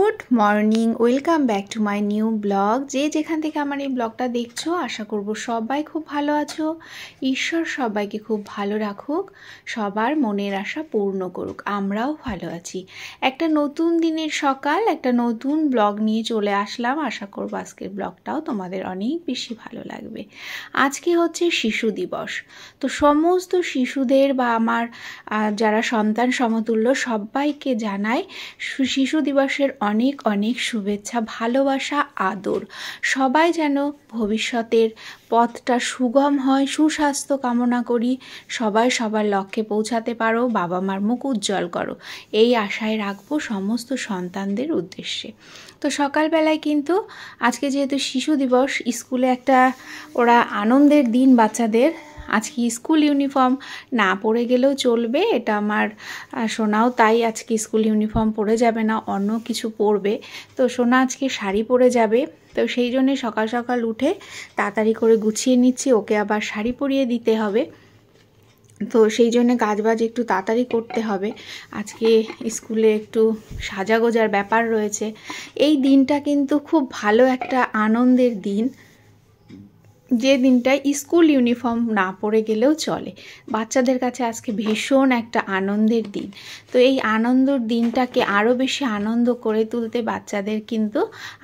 Good morning, welcome back to my new blog. যে যেখান থেকে আমার এই ব্লগটা দেখছো, আশা করব সবাই খুব ভালো আছো। ঈশ্বর সবাইকে খুব ভালো রাখুক, সবার মনের আশা পূর্ণ করুক। আমরাও ভালো আছি। একটা নতুন দিনের সকাল, একটা নতুন ব্লগ নিয়ে চলে আসলাম। আশা করব আজকের ব্লগটাও তোমাদের অনেক বেশি ভালো লাগবে। আজকে হচ্ছে শিশু দিবস। তো সমস্ত শিশুদের বা আমার যারা সন্তান সমতুল্য সবাইকে জানাই শিশু দিবসের অনেক অনেক শুভেচ্ছা, ভালোবাসা, আদর। সবাই যেন ভবিষ্যতের পথটা সুগম হয়, সুস্বাস্থ্য কামনা করি। সবাই সবার লক্ষ্যে পৌঁছাতে পারো, বাবা মার মুখ উজ্জ্বল করো, এই আশায় রাখবো সমস্ত সন্তানদের উদ্দেশ্যে। তো সকালবেলায় কিন্তু আজকে যেহেতু শিশু দিবস, স্কুলে একটা ওরা আনন্দের দিন বাচ্চাদের। আজকে স্কুল ইউনিফর্ম না পরে গেলেও চলবে, এটা আমার সোনাও তাই। আজকে স্কুল ইউনিফর্ম পরে যাবে না, অন্য কিছু পরবে। তো সোনা আজকে শাড়ি পরে যাবে। তো সেই জন্যে সকাল সকাল উঠে তাড়াতাড়ি করে গুছিয়ে নিচ্ছি, ওকে আবার শাড়ি পরিয়ে দিতে হবে। তো সেই জন্য কাজবাজ একটু তাড়াতাড়ি করতে হবে। আজকে স্কুলে একটু সাজাগোজার ব্যাপার রয়েছে। এই দিনটা কিন্তু খুব ভালো একটা আনন্দের দিন, যে দিনটায় স্কুল ইউনিফর্ম না পরে গেলেও চলে। বাচ্চাদের কাছে আজকে ভীষণ একটা আনন্দের দিন। তো এই আনন্দের দিনটাকে আরও বেশি আনন্দ করে তুলতে বাচ্চাদের কিন্তু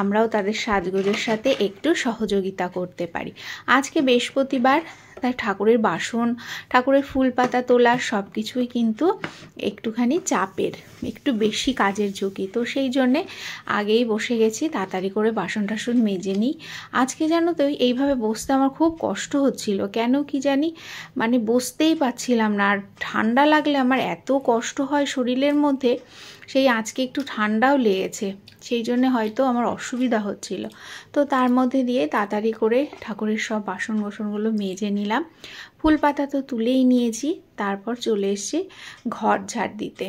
আমরাও তাদের সাজগোজের সাথে একটু সহযোগিতা করতে পারি। আজকে বৃহস্পতিবার, তাই ঠাকুরের বাসন, ঠাকুরের ফুল পাতা তোলার সব কিছুই কিন্তু একটুখানি চাপের, একটু বেশি কাজের ঝুঁকি। তো সেই জন্যে আগেই বসে গেছি, তাড়াতাড়ি করে বাসন টাসন মেজে নিই। আজকে জানো তো এইভাবে বসতে আমার খুব কষ্ট হচ্ছিল, কেন কি জানি, মানে বসতেই পারছিলাম না। আর ঠান্ডা লাগলে আমার এত কষ্ট হয় শরীরের মধ্যে, সেই আজকে একটু ঠান্ডাও লেগেছে, সেই জন্য হয়তো আমার অসুবিধা হচ্ছিল। তো তার মধ্যে দিয়ে তাড়াতাড়ি করে ঠাকুরের সব বাসন গোসনগুলো মেজে নিলাম। ফুল পাতা তো তুলেই নিয়েছি, তারপর চলে এসেছি ঘর ঝাড় দিতে।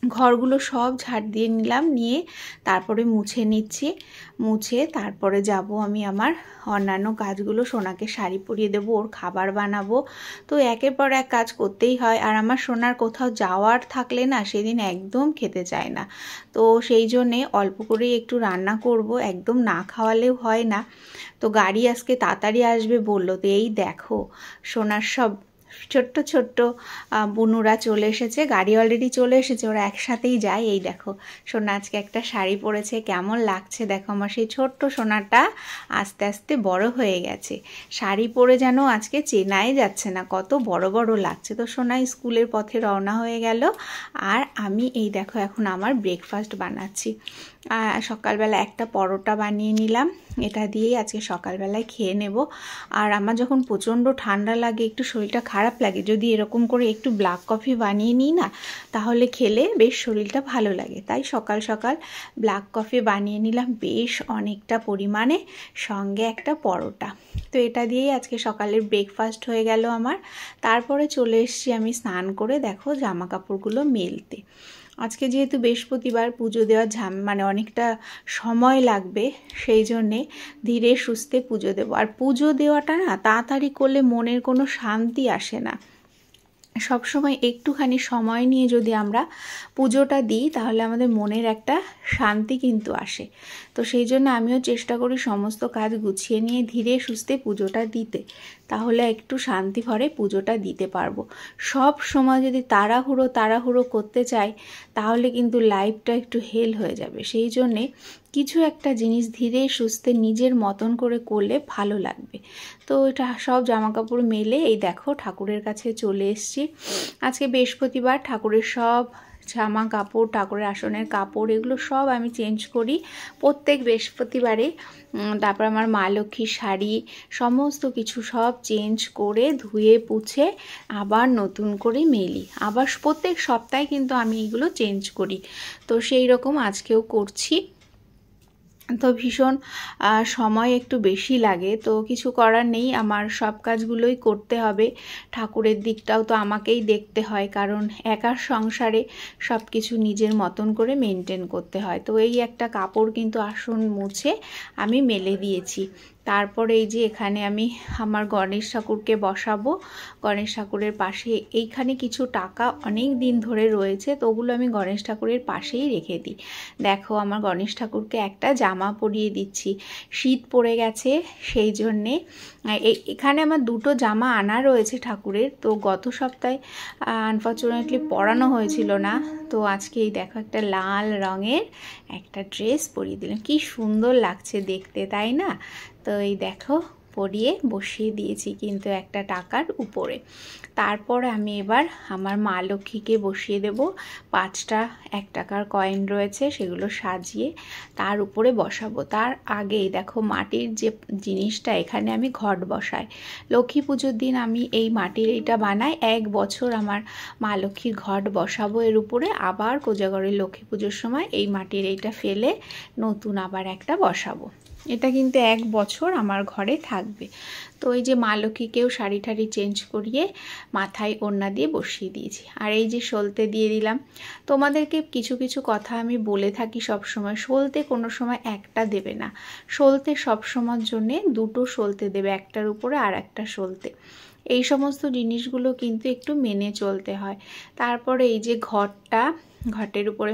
ঘরগুলো সব ঝাড় দিয়ে নিলাম, নিয়ে তারপরে মুছে নিচ্ছি। মুছে তারপরে যাব আমি আমার অন্যান্য কাজগুলো। সোনাকে শাড়ি পরিয়ে দেবো, ওর খাবার বানাবো। তো একের পর এক কাজ করতেই হয়। আর আমার সোনার কোথাও যাওয়ার থাকলে না, সেদিন একদম খেতে চায় না। তো সেই জন্যে অল্প করেই একটু রান্না করব, একদম না খাওয়ালেও হয় না। তো গাড়ি আজকে তাড়াতাড়ি আসবে বললো। তো এই দেখো সোনার সব ছোট্ট ছোট্ট বুনুরা চলে এসেছে, গাড়ি অলরেডি চলে এসেছে, ওরা একসাথেই যায়। এই দেখো সোনা আজকে একটা শাড়ি পরেছে, কেমন লাগছে দেখো। আমার সেই ছোট্ট সোনাটা আস্তে আস্তে বড় হয়ে গেছে, শাড়ি পরে যেন আজকে চেনাই যাচ্ছে না, কত বড় বড় লাগছে। তো সোনা স্কুলের পথে রওনা হয়ে গেল। আর আমি এই দেখো এখন আমার ব্রেকফাস্ট বানাচ্ছি। সকালবেলা একটা পরোটা বানিয়ে নিলাম, এটা দিয়েই আজকে সকালবেলায় খেয়ে নেব। আর আমার যখন প্রচণ্ড ঠান্ডা লাগে, একটু শরীরটা খারাপ লাগে, যদি এরকম করে একটু ব্ল্যাক কফি বানিয়ে নিই না, তাহলে খেলে বেশ শরীরটা ভালো লাগে। তাই সকাল সকাল ব্ল্যাক কফি বানিয়ে নিলাম বেশ অনেকটা পরিমাণে, সঙ্গে একটা পরোটা। তো এটা দিয়েই আজকে সকালের ব্রেকফাস্ট হয়ে গেল আমার। তারপরে চলে এসেছি আমি স্নান করে, দেখো জামা কাপড়গুলো মেলতে। আজকে যেহেতু বৃহস্পতিবার, পুজো দেওয়ার মানে অনেকটা সময় লাগবে, সেই জন্যে ধীরে সুস্থে পুজো দেবো। আর পুজো দেওয়াটা না তাড়াতাড়ি করলে মনের কোনো শান্তি আসে না। সবসময় একটুখানি সময় নিয়ে যদি আমরা পুজোটা দিই, তাহলে আমাদের মনের একটা শান্তি কিন্তু আসে। তো সেই জন্য আমিও চেষ্টা করি সমস্ত কাজ গুছিয়ে নিয়ে ধীরে সুস্থে পুজোটা দিতে, তাহলে একটু শান্তি ভরে পুজোটা দিতে পারবো। সব সময় যদি তাড়াহুড়ো করতে চাই, তাহলে কিন্তু লাইফটা একটু হেল হয়ে যাবে। সেই জন্যে কিছু একটা জিনিস ধীরে সুস্থে নিজের মতন করে করলে ভালো লাগবে। তো এটা সব জামাকাপড় মেলে এই দেখো ঠাকুরের কাছে চলে এসেছি। আজকে বৃহস্পতিবার, ঠাকুরের সব জামা কাপড়, ঠাকুরের আসনের কাপড়, এগুলো সব আমি চেঞ্জ করি প্রত্যেক বৃহস্পতিবারে। তারপর আমার মা লক্ষ্মীর শাড়ি সমস্ত কিছু সব চেঞ্জ করে ধুয়ে পুছে আবার নতুন করে মেলি। আবার প্রত্যেক সপ্তাহে কিন্তু আমি এগুলো চেঞ্জ করি। তো সেই রকম আজকেও করছি। তো ভীষণ সময় একটু বেশি লাগে, তো কিছু করার নেই, আমার সব কাজগুলোই করতে হবে। ঠাকুরের দিকটাও তো আমাকেই দেখতে হয়, কারণ একার সংসারে সব কিছু নিজের মতন করে মেনটেন করতে হয়। তো এই একটা কাপড় কিন্তু আসন মুছে আমি মেলে দিয়েছি। তারপরে এই যে এখানে আমি আমার গণেশ ঠাকুরকে বসাবো। গণেশ ঠাকুরের পাশে এইখানে কিছু টাকা অনেক দিন ধরে রয়েছে, তো ওগুলো আমি গণেশ ঠাকুরের পাশেই রেখে দিই। দেখো আমার গণেশ ঠাকুরকে একটা জামা পরিয়ে দিচ্ছি, শীত পড়ে গেছে সেই জন্যে। এখানে আমার দুটো জামা আনা রয়েছে ঠাকুরের, তো গত সপ্তাহে আনফর্চুনেটলি পরানো হয়েছিল না, তো আজকে এই দেখো একটা লাল রঙের একটা ড্রেস পরিয়ে দিলাম। কি সুন্দর লাগছে দেখতে, তাই না? তো এই দেখো পরিয়ে বসিয়ে দিয়েছি কিন্তু একটা টাকার উপরে। তারপর আমি এবার আমার মা লক্ষ্মীকে বসিয়ে দেব। 5টা 1 টাকার কয়েন রয়েছে, সেগুলো সাজিয়ে তার উপরে বসাবো। তার আগেই দেখো মাটির যে জিনিসটা, এখানে আমি ঘট বসাই। লক্ষ্মী পুজোর দিন আমি এই মাটির এইটা বানাই। 1 বছর আমার মা লক্ষ্মীর ঘট বসাবো এর উপরে, আবার কোজাগরের লক্ষ্মী পুজোর সময় এই মাটির এইটা ফেলে নতুন আবার একটা বসাবো। এটা কিন্তু 1 বছর আমার ঘরে থাকবে। তো এই যে মা লক্ষ্মীকেও শাড়ি ঠাড়ি চেঞ্জ করিয়ে মাথায় ওড়না দিয়ে বসিয়ে দিয়েছি। আর এই যে সলতে দিয়ে দিলাম। তোমাদেরকে কিছু কিছু কথা আমি বলে থাকি সব সময়, সলতে কোনো সময় একটা দেবে না, সলতে সব সময়ের জন্যে 2টো সলতে দেবে, একটার উপরে আর একটা সলতে। এই সমস্ত জিনিসগুলো কিন্তু একটু মেনে চলতে হয়। তারপরে এই যে ঘটের উপরে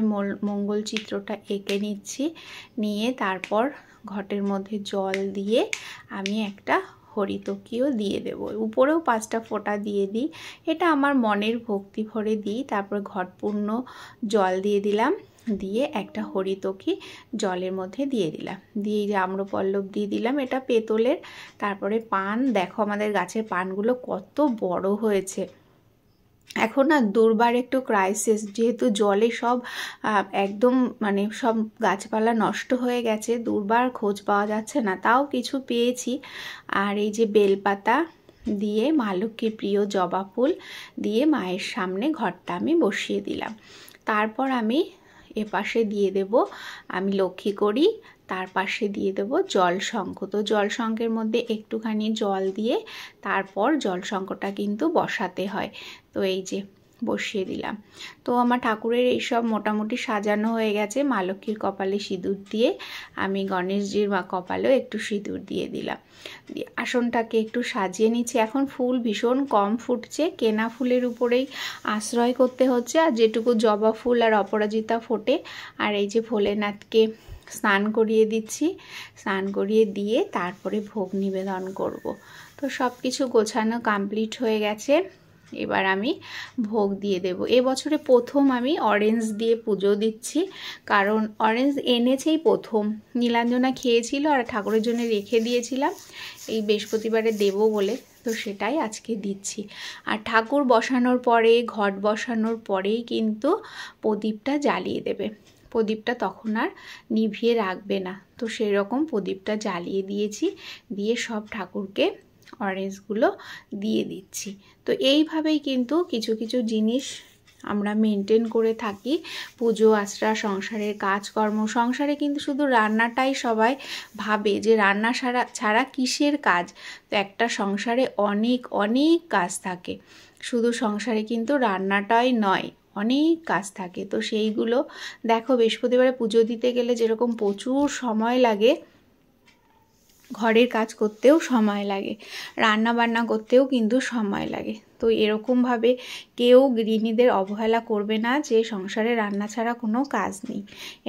মঙ্গল চিত্রটা এঁকে নিচ্ছি, নিয়ে তারপর ঘটের মধ্যে জল দিয়ে আমি একটা হরিতকিও দিয়ে দেব, উপরেও 5টা ফোঁটা দিয়ে দিই। এটা আমার মনের ভক্তি ভরে দিই। তারপর ঘট পূর্ণ জল দিয়ে দিলাম, দিয়ে একটা হরিতকি জলের মধ্যে দিয়ে দিলাম, দিয়ে এই যে আম্রপল্লব দিয়ে দিলাম, এটা পেতলের। তারপরে পান, দেখো আমাদের গাছের পানগুলো কত বড় হয়েছে। এখন না দুর্বার একটু ক্রাইসিস, যেহেতু জলে সব একদম মানে সব গাছপালা নষ্ট হয়ে গেছে, দুর্বার খোঁজ পাওয়া যাচ্ছে না, তাও কিছু পেয়েছি। আর এই যে বেলপাতা দিয়ে মা লক্ষ্মীর প্রিয় জবা ফুল দিয়ে মায়ের সামনে ঘরটা আমি বসিয়ে দিলাম। তারপর আমি এপাশে দিয়ে দেব আমি লক্ষ্মী করি, তার পাশে দিয়ে দেব জল শঙ্খ। তো জল শঙ্খের মধ্যে একটুখানি জল দিয়ে তারপর জল শঙ্খটা কিন্তু বসাতে হয়। তো এই যে বসিয়ে দিলাম। তো আমার ঠাকুরের এইসব মোটামুটি সাজানো হয়ে গেছে। মা লক্ষ্মীর কপালে সিঁদুর দিয়ে আমি গণেশজির কপালেও একটু সিঁদুর দিয়ে দিলাম। আসনটাকে একটু সাজিয়ে নিচ্ছি। এখন ফুল ভীষণ কম ফুটছে, কেনা ফুলের উপরেই আশ্রয় করতে হচ্ছে। আর যেটুকু জবা ফুল আর অপরাজিতা ফোটে, আর এই যে ভোলেনাথকে স্নান করিয়ে দিচ্ছি, স্নান করিয়ে দিয়ে তারপরে ভোগ নিবেদন করব। তো সব কিছু গোছানো কমপ্লিট হয়ে গেছে, এবার আমি ভোগ দিয়ে দেব। এবছরে প্রথম আমি অরেঞ্জ দিয়ে পুজো দিচ্ছি, কারণ অরেঞ্জ এনেছেই প্রথম। নীলাঞ্জনা খেয়েছিল আর ঠাকুরের জন্য রেখে দিয়েছিলাম এই বৃহস্পতিবারে দেব বলে, তো সেটাই আজকে দিচ্ছি। আর ঠাকুর বসানোর পরে, ঘট বসানোর পরেই কিন্তু প্রদীপটা জ্বালিয়ে দেবে। প্রদীপটা তখন আর নিভিয়ে রাখবে না, তো সেই রকম প্রদীপটা জ্বালিয়ে দিয়েছি, দিয়ে সব ঠাকুরকে অরেঞ্জগুলো দিয়ে দিচ্ছি। তো এইভাবেই কিন্তু কিছু কিছু জিনিস আমরা মেনটেন করে থাকি। পুজো আশ্রা, সংসারের কাজকর্ম, সংসারে কিন্তু শুধু রান্নাটাই সবাই ভাবে যে রান্না ছাড়া কিসের কাজ। তো একটা সংসারে অনেক অনেক কাজ থাকে, শুধু সংসারে কিন্তু রান্নাটাই নয়, অনেক কাজ থাকে। তো সেইগুলো দেখো, বৃহস্পতিবারে পুজো দিতে গেলে যেরকম প্রচুর সময় লাগে, ঘরের কাজ করতেও সময় লাগে, রান্না বান্না করতেও কিন্তু সময় লাগে। তো এরকমভাবে কেউ গৃহিণীদের অবহেলা করবে না যে সংসারে রান্না ছাড়া কোনো কাজ নেই,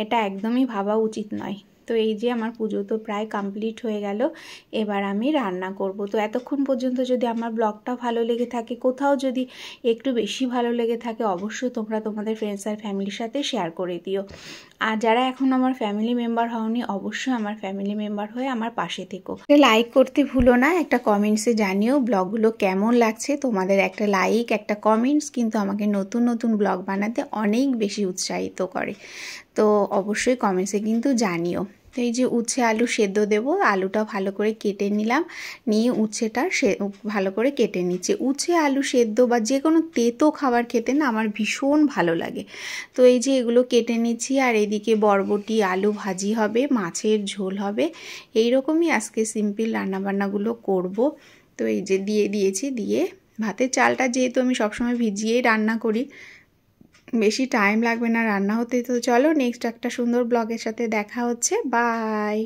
এটা একদমই ভাবা উচিত নয়। তো এই যে আমার পুজো তো প্রায় কমপ্লিট হয়ে গেল, এবার আমি রান্না করব। তো এতক্ষণ পর্যন্ত যদি আমার ব্লগটা ভালো লেগে থাকে, কোথাও যদি একটু বেশি ভালো লেগে থাকে, অবশ্যই তোমরা তোমাদের ফ্রেন্ডস আর ফ্যামিলির সাথে শেয়ার করে দিও। আর যারা এখন আমার ফ্যামিলি মেম্বার হওনি, অবশ্যই আমার ফ্যামিলি মেম্বার হয়ে আমার পাশে থেকো। লাইক করতে ভুলো না, একটা কমেন্টসে জানিও ব্লগগুলো কেমন লাগছে। তোমাদের একটা লাইক, একটা কমেন্টস কিন্তু আমাকে নতুন নতুন ব্লগ বানাতে অনেক বেশি উৎসাহিত করে। তো অবশ্যই কমেন্টসে কিন্তু জানিও। তো এই যে উচ্ছে আলু সেদ্ধ দেবো, আলুটা ভালো করে কেটে নিলাম, নিয়ে উচ্ছেটা ভালো করে কেটে নিচ্ছি। উচ্ছে আলু সেদ্ধ বা যে কোনো তেতো খাবার খেতে না আমার ভীষণ ভালো লাগে। তো এই যে এগুলো কেটে নিচ্ছি, আর এদিকে বরবটি আলু ভাজি হবে, মাছের ঝোল হবে। এই রকমই আজকে সিম্পল রান্নাবান্নাগুলো করব। তো এই যে দিয়ে দিয়েছি, দিয়ে ভাতের চালটা যেহেতু আমি সবসময় ভিজিয়েই রান্না করি, বেশি টাইম লাগবে না রান্না হতে। তো চলো নেক্সট একটা সুন্দর ব্লগের সাথে দেখা হচ্ছে, বাই।